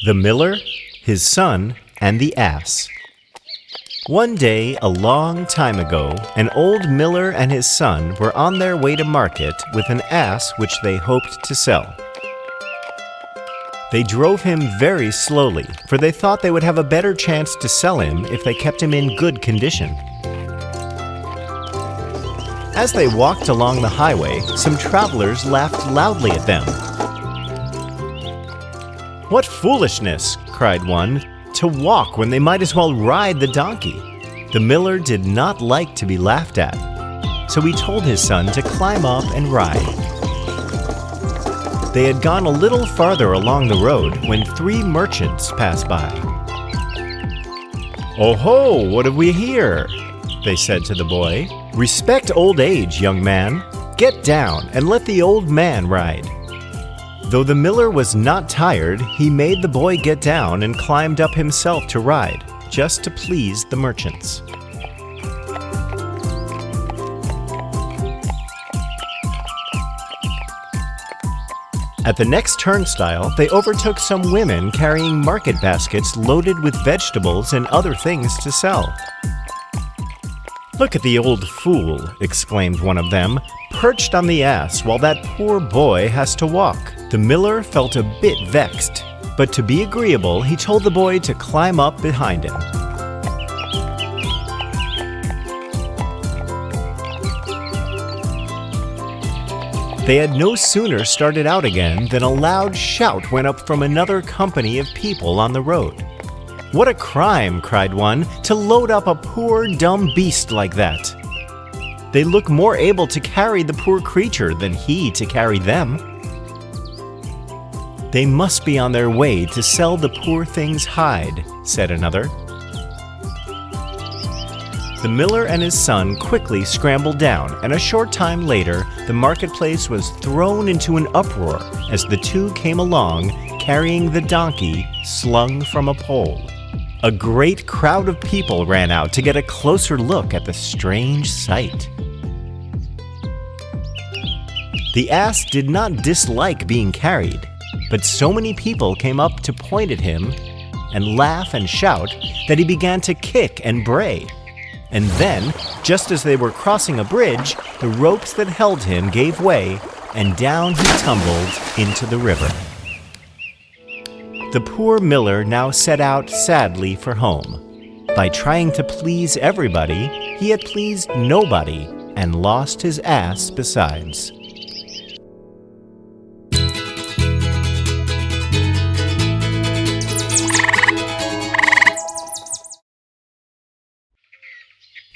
The Miller, His Son, and the Ass. One day, a long time ago, an old miller and his son were on their way to market with an ass which they hoped to sell. They drove him very slowly, for they thought they would have a better chance to sell him if they kept him in good condition. As they walked along the highway, some travelers laughed loudly at them. "What foolishness!" cried one, "to walk when they might as well ride the donkey." The miller did not like to be laughed at, so he told his son to climb up and ride. They had gone a little farther along the road when 3 merchants passed by. "Oh ho, what have we here?" they said to the boy. "Respect old age, young man. Get down and let the old man ride." Though the miller was not tired, he made the boy get down and climbed up himself to ride, just to please the merchants. At the next turnstile, they overtook some women carrying market baskets loaded with vegetables and other things to sell. "Look at the old fool," exclaimed one of them, "perched on the ass while that poor boy has to walk." The miller felt a bit vexed, but to be agreeable, he told the boy to climb up behind him. They had no sooner started out again than a loud shout went up from another company of people on the road. "What a crime," cried one, "to load up a poor, dumb beast like that. They look more able to carry the poor creature than he to carry them." "They must be on their way to sell the poor thing's hide," said another. The miller and his son quickly scrambled down, and a short time later, the marketplace was thrown into an uproar as the two came along, carrying the donkey slung from a pole. A great crowd of people ran out to get a closer look at the strange sight. The ass did not dislike being carried, but so many people came up to point at him and laugh and shout that he began to kick and bray. And then, just as they were crossing a bridge, the ropes that held him gave way, and down he tumbled into the river. The poor miller now set out sadly for home. By trying to please everybody, he had pleased nobody and lost his ass besides.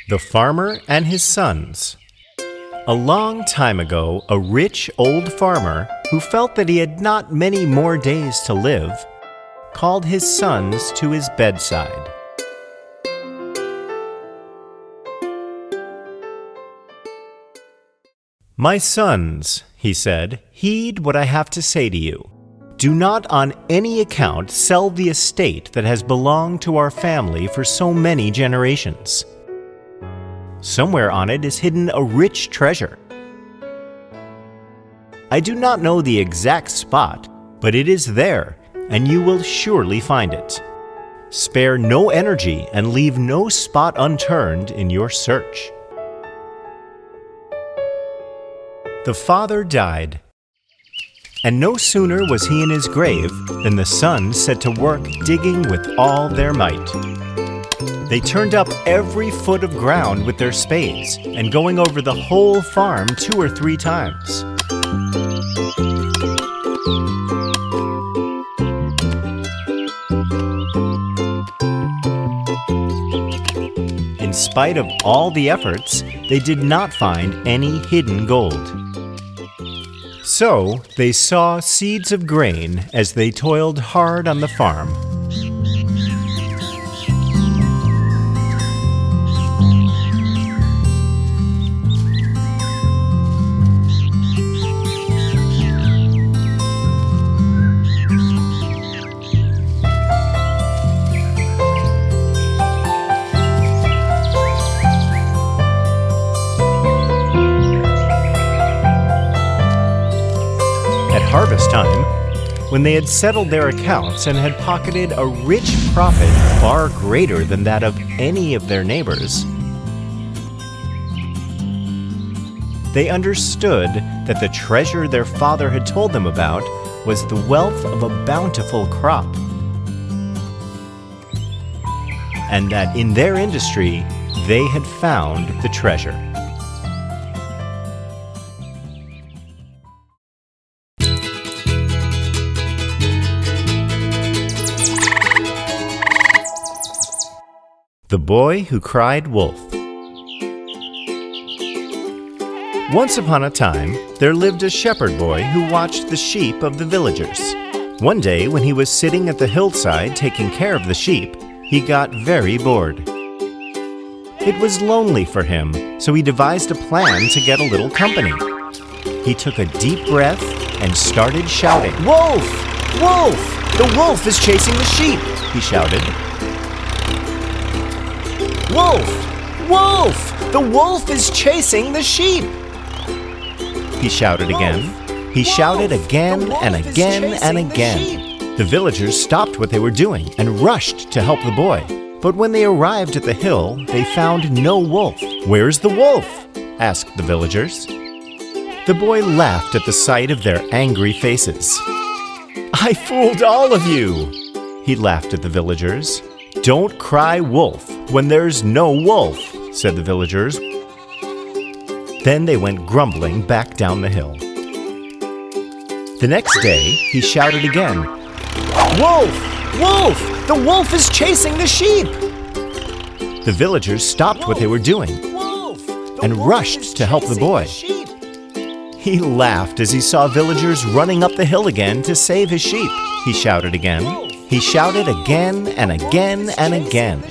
The Farmer and His Sons. A long time ago, a rich old farmer, who felt that he had not many more days to live, called his sons to his bedside. "My sons," he said, "heed what I have to say to you. Do not on any account sell the estate that has belonged to our family for so many generations. Somewhere on it is hidden a rich treasure. I do not know the exact spot, but it is there, and you will surely find it. Spare no energy and leave no spot unturned in your search." The father died, and no sooner was he in his grave than the sons set to work digging with all their might. They turned up every foot of ground with their spades, and going over the whole farm 2 or 3 times. In spite of all the efforts, they did not find any hidden gold. So they saw seeds of grain as they toiled hard on the farm. At harvest time, when they had settled their accounts and had pocketed a rich profit far greater than that of any of their neighbors, they understood that the treasure their father had told them about was the wealth of a bountiful crop, and that in their industry they had found the treasure. The Boy Who Cried Wolf. Once upon a time, there lived a shepherd boy who watched the sheep of the villagers. One day, when he was sitting at the hillside taking care of the sheep, he got very bored. It was lonely for him, so he devised a plan to get a little company. He took a deep breath and started shouting, "Wolf! Wolf! The wolf is chasing the sheep!" he shouted. "Wolf! Wolf! The wolf is chasing the sheep!" he shouted again. He shouted again and again and again. The villagers stopped what they were doing and rushed to help the boy. But when they arrived at the hill, they found no wolf. "Where's the wolf?" asked the villagers. The boy laughed at the sight of their angry faces. "I fooled all of you," he laughed at the villagers. "Don't cry wolf when there's no wolf," said the villagers. Then they went grumbling back down the hill. The next day, he shouted again, "Wolf! Wolf! The wolf is chasing the sheep!" The villagers stopped what they were doing and rushed to help the boy. He laughed as he saw villagers running up the hill again to save his sheep. He shouted again. He shouted again and again and again.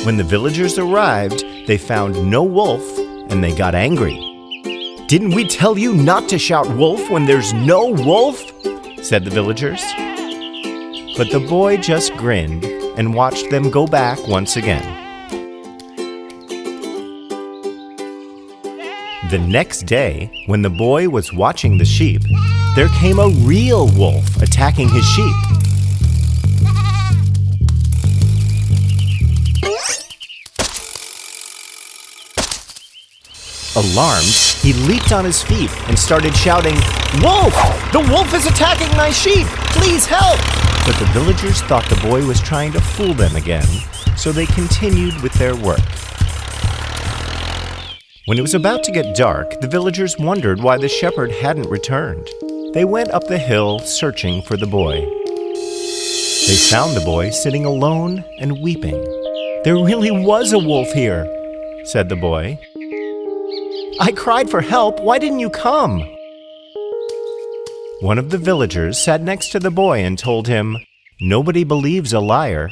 When the villagers arrived, they found no wolf and they got angry. "Didn't we tell you not to shout wolf when there's no wolf?" said the villagers. But the boy just grinned and watched them go back once again. The next day, when the boy was watching the sheep, there came a real wolf attacking his sheep. Alarmed, he leaped on his feet and started shouting, "Wolf! The wolf is attacking my sheep! Please help!" But the villagers thought the boy was trying to fool them again, so they continued with their work. When it was about to get dark, the villagers wondered why the shepherd hadn't returned. They went up the hill searching for the boy. They found the boy sitting alone and weeping. "There really was a wolf here," said the boy. "I cried for help. Why didn't you come?" One of the villagers sat next to the boy and told him, "Nobody believes a liar,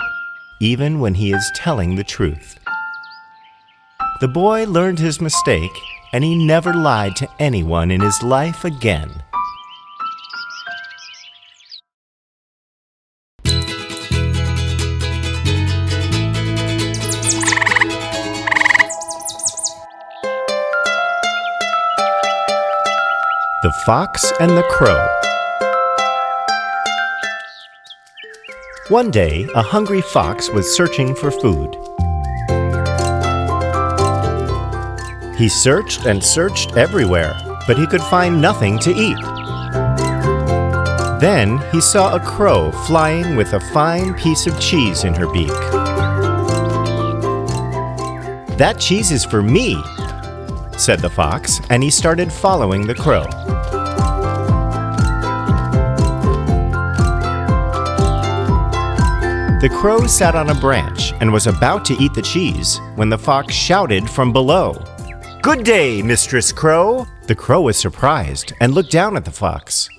even when he is telling the truth." The boy learned his mistake, and he never lied to anyone in his life again. The Fox and the Crow. One day, a hungry fox was searching for food. He searched and searched everywhere, but he could find nothing to eat. Then he saw a crow flying with a fine piece of cheese in her beak. "That cheese is for me," said the fox, and he started following the crow. The crow sat on a branch and was about to eat the cheese when the fox shouted from below, "Good day, Mistress Crow!" The crow was surprised and looked down at the fox.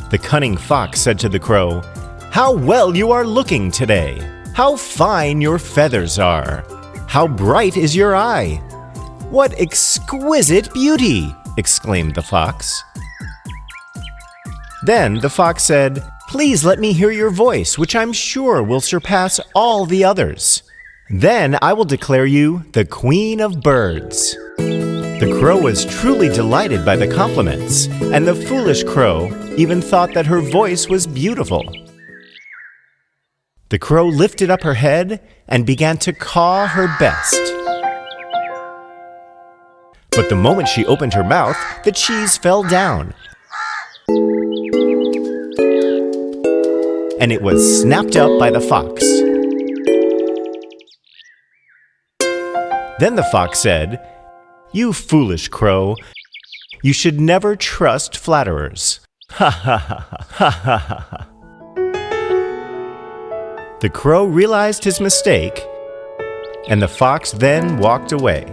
The cunning fox said to the crow, "How well you are looking today! How fine your feathers are! How bright is your eye! What exquisite beauty!" exclaimed the fox. Then the fox said, "Please let me hear your voice, which I'm sure will surpass all the others. Then I will declare you the Queen of Birds." The crow was truly delighted by the compliments, and the foolish crow even thought that her voice was beautiful. The crow lifted up her head and began to caw her best. But the moment she opened her mouth, the cheese fell down, and it was snapped up by the fox. Then the fox said, "You foolish crow, you should never trust flatterers." Ha ha ha ha ha ha ha. The crow realized his mistake, and the fox then walked away.